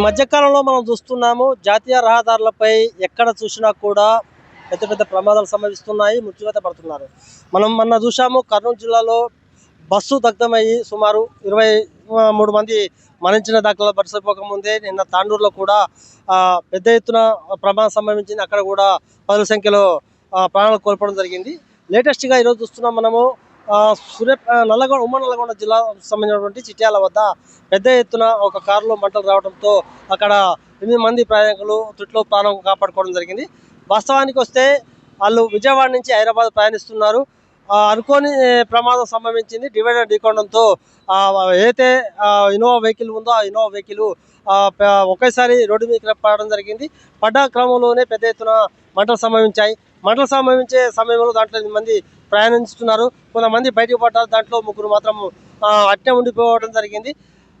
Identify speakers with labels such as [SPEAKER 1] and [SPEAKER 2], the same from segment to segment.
[SPEAKER 1] మధ్యకాలంలో మనం చూస్తున్నాము జాతీయ రహదారులపై ఎక్కడ చూసినా కూడా పెద్ద పెద్ద ప్రమాదాలు సంభవిస్తున్నాయి, మృత్యువాత పడుతున్నారు. మనం మొన్న చూసాము కర్నూలు జిల్లాలో బస్సు దగ్ధమయ్యి సుమారు 23 మంది మరణించిన దాఖలా పరిసరిపోకముందే నిన్న తాండూరులో కూడా పెద్ద ఎత్తున ప్రమాదం సంభవించింది. అక్కడ కూడా పదుల సంఖ్యలో ప్రాణాలు కోల్పోవడం జరిగింది. లేటెస్ట్గా ఈరోజు చూస్తున్నాం మనము నల్లగొండ ఉమ్మడి నల్లగొండ జిల్లా సంబంధించినటువంటి చిట్యాల వద్ద పెద్ద ఎత్తున ఒక కారులో మంటలు రావడంతో అక్కడ 8 మంది ప్రయాణికులు త్రుట్లో ప్రాణం కాపాడుకోవడం జరిగింది. వాస్తవానికి వస్తే వాళ్ళు విజయవాడ నుంచి హైదరాబాద్ ప్రయాణిస్తున్నారు. అనుకోని ప్రమాదం సంభవించింది. డివైడర్ ఢీకొనడంతో ఏదైతే ఇన్నోవా వెహికల్ ఉందో ఆ ఇన్నోవా వెహికల్ ఒకేసారి రోడ్డు మీద పడడం జరిగింది. పడ్డ క్రమంలోనే పెద్ద ఎత్తున మంటలు సంభవించాయి. మంటలు సంభవించే సమయంలో దాంట్లో 8 మంది ప్రయాణిస్తున్నారు. కొంతమంది బయటకు పడ్డారు. దాంట్లో 3 మాత్రం అట్టే ఉండిపోవడం జరిగింది.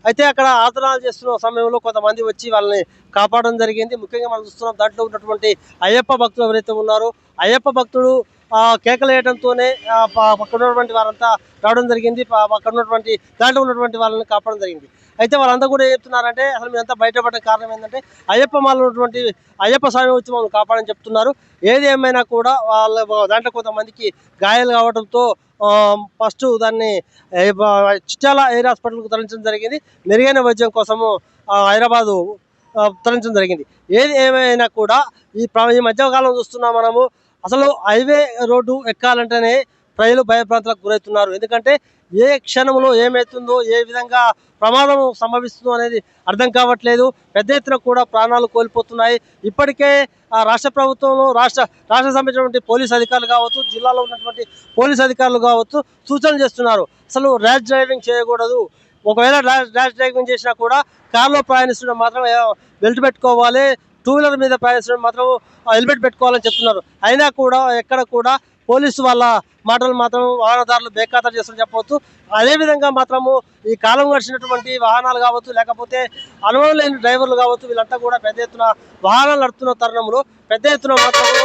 [SPEAKER 1] అయితే అక్కడ ఆందోళనలు చేస్తున్న సమయంలో కొంతమంది వచ్చి వాళ్ళని కాపాడడం జరిగింది. ముఖ్యంగా మనం చూస్తున్నాం దాంట్లో ఉన్నటువంటి అయ్యప్ప భక్తులు ఎవరైతే ఉన్నారో అయ్యప్ప భక్తుడు కేకలు వేయడంతోనే పక్కన ఉన్నటువంటి వారంతా రావడం జరిగింది. అక్కడ ఉన్నటువంటి దాంట్లో ఉన్నటువంటి వాళ్ళని కాపాడడం జరిగింది. అయితే వాళ్ళంతా కూడా ఏం చెప్తున్నారంటే అసలు మీరంతా బయటపడ్డ కారణం ఏంటంటే అయ్యప్ప మాలో ఉన్నటువంటి అయ్యప్ప స్వామి వచ్చి మమ్మల్ని కాపాడని చెప్తున్నారు. ఏది ఏమైనా కూడా వాళ్ళ దాంట్లో కొంతమందికి గాయాలు కావడంతో ఫస్ట్ దాన్ని చిట్యాల ఎయిర్ హాస్పిటల్కు తరలించడం జరిగింది. మెరుగైన వైద్యం కోసము హైదరాబాదు తరలించడం జరిగింది. ఏది ఏమైనా కూడా ఈ మధ్యకాలం చూస్తున్నాం మనము అసలు హైవే రోడ్డు ఎక్కాలంటేనే ప్రజలు భయభ్రాంతులకు గురవుతున్నారు. ఎందుకంటే ఏ క్షణంలో ఏమవుతుందో ఏ విధంగా ప్రమాదం సంభవిస్తుందో అనేది అర్థం కావట్లేదు. పెద్ద ఎత్తున కూడా ప్రాణాలు కోల్పోతున్నాయి. ఇప్పటికే రాష్ట్ర ప్రభుత్వంలో రాష్ట్ర సంబంధించినటువంటి పోలీస్ అధికారులు కావచ్చు, జిల్లాలో ఉన్నటువంటి పోలీస్ అధికారులు కావచ్చు సూచనలు చేస్తున్నారు. అసలు ర్యాష్ డ్రైవింగ్ చేయకూడదు. ఒకవేళ ర్యాష్ డ్రైవింగ్ చేసినా కూడా కారులో ప్రయాణిస్తుంటే మాత్రం బెల్ట్ పెట్టుకోవాలి, 2 వీలర్ మీద ప్రయాణించడం మాత్రం హెల్మెట్ పెట్టుకోవాలని చెప్తున్నారు. అయినా కూడా ఎక్కడ కూడా పోలీసు వాళ్ళ మాటలు మాత్రం వాహనదారులు బేఖాతరు చేస్తారని చెప్పవచ్చు. అదేవిధంగా మాత్రము ఈ కాలం గడిచినటువంటి వాహనాలు కావచ్చు, లేకపోతే అనుభవం లేని డ్రైవర్లు కావచ్చు, వీళ్ళంతా కూడా పెద్ద ఎత్తున వాహనాలు నడుపుతున్న తరుణంలో పెద్ద ఎత్తున మాత్రము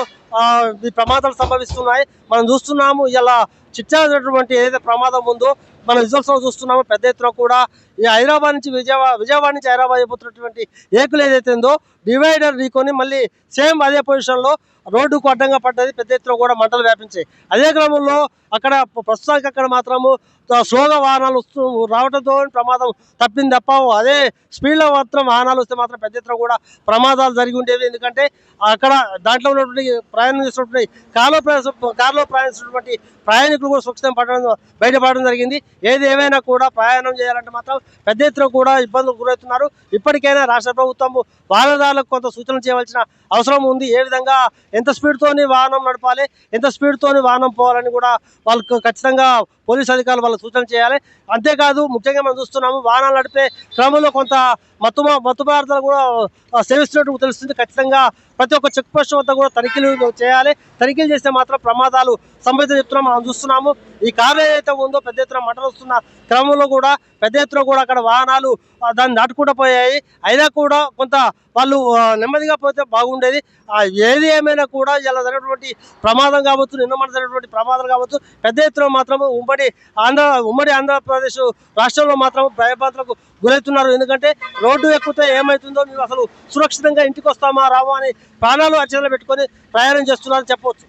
[SPEAKER 1] ఈ ప్రమాదాలు సంభవిస్తున్నాయి. మనం చూస్తున్నాము ఇలా చిట్టాల్సినటువంటి ఏదైతే ప్రమాదం ఉందో మన రిజల్ట్స్ లో చూస్తున్నాము. పెద్ద ఎత్తున కూడా ఈ హైదరాబాద్ నుంచి విజయవాడ నుంచి హైదరాబాద్ అయిపోతున్నటువంటి ఏకులు ఏదైతే ఉందో డివైడర్ ఢీకొని మళ్ళీ సేమ్ అదే పొజిషన్లో రోడ్డుకు అడ్డంగా పడ్డది. పెద్ద ఎత్తున కూడా మంటలు వ్యాపించాయి. అదే క్రమంలో అక్కడ ప్రస్తుతానికి అక్కడ మాత్రము స్లోగా వాహనాలు రావడంతో ప్రమాదం తప్పింది తప్ప అదే స్పీడ్లో మాత్రం వాహనాలు వస్తే మాత్రం పెద్ద ఎత్తున కూడా ప్రమాదాలు జరిగి ఉండేవి. ఎందుకంటే అక్కడ దాంట్లో ఉన్నటువంటి ప్రయాణం చేసినటువంటి కారులో ప్రయాణిస్తున్నటువంటి ప్రయాణికులు కూడా సురక్షితం బయటపడడం జరిగింది. ఏది ఏమైనా కూడా ప్రయాణం చేయాలంటే మాత్రం పెద్ద ఎత్తున కూడా ఇబ్బందులు గురవుతున్నారు. ఇప్పటికైనా రాష్ట్ర ప్రభుత్వం వాహనదారులకు కొంత సూచనలు చేయవలసిన అవసరం ఉంది. ఏ విధంగా ఎంత స్పీడ్తోని వాహనం నడపాలి, ఎంత స్పీడ్తోని వాహనం పోవాలని కూడా వాళ్ళకు ఖచ్చితంగా పోలీస్ అధికారులు వాళ్ళు సూచన చేయాలి. అంతేకాదు ముఖ్యంగా మనం చూస్తున్నాము వాహనాలు నడిపే క్రమంలో కొంత మత్తు పదార్థాలు కూడా సేవిస్తున్నట్టు తెలుస్తుంది. ఖచ్చితంగా ప్రతి ఒక్క చెక్ పోస్ట్ వద్ద కూడా తనిఖీలు చేయాలి. తనిఖీలు చేస్తే మాత్రం ప్రమాదాలు సంభవితం చెప్తున్నాం. మనం చూస్తున్నాము ఈ కారు ఏదైతే ఉందో పెద్ద ఎత్తున మంటలు వస్తున్న క్రమంలో కూడా పెద్ద ఎత్తున కూడా అక్కడ వాహనాలు దాన్ని దాటుకుంటూ పోయాయి. అయినా కూడా కొంత వాళ్ళు నెమ్మదిగా పోతే బాగుండేది. ఏది ఏమైనా కూడా ఇలా జరిగినటువంటి ప్రమాదం కావచ్చు, నిన్న మన జరిగినటువంటి ప్రమాదాలు కావచ్చు పెద్ద ఎత్తున మాత్రం ఉమ్మడి ఆంధ్రప్రదేశ్ రాష్ట్రంలో మాత్రం భయభ్రాంతులకు గురవుతున్నారు. ఎందుకంటే రోడ్డు ఎక్కితే ఏమవుతుందో మేము అసలు సురక్షితంగా ఇంటికి వస్తామా రావా అని ప్రాణాలు అర్చనలు పెట్టుకొని ప్రయాణం చేస్తున్నారని చెప్పవచ్చు.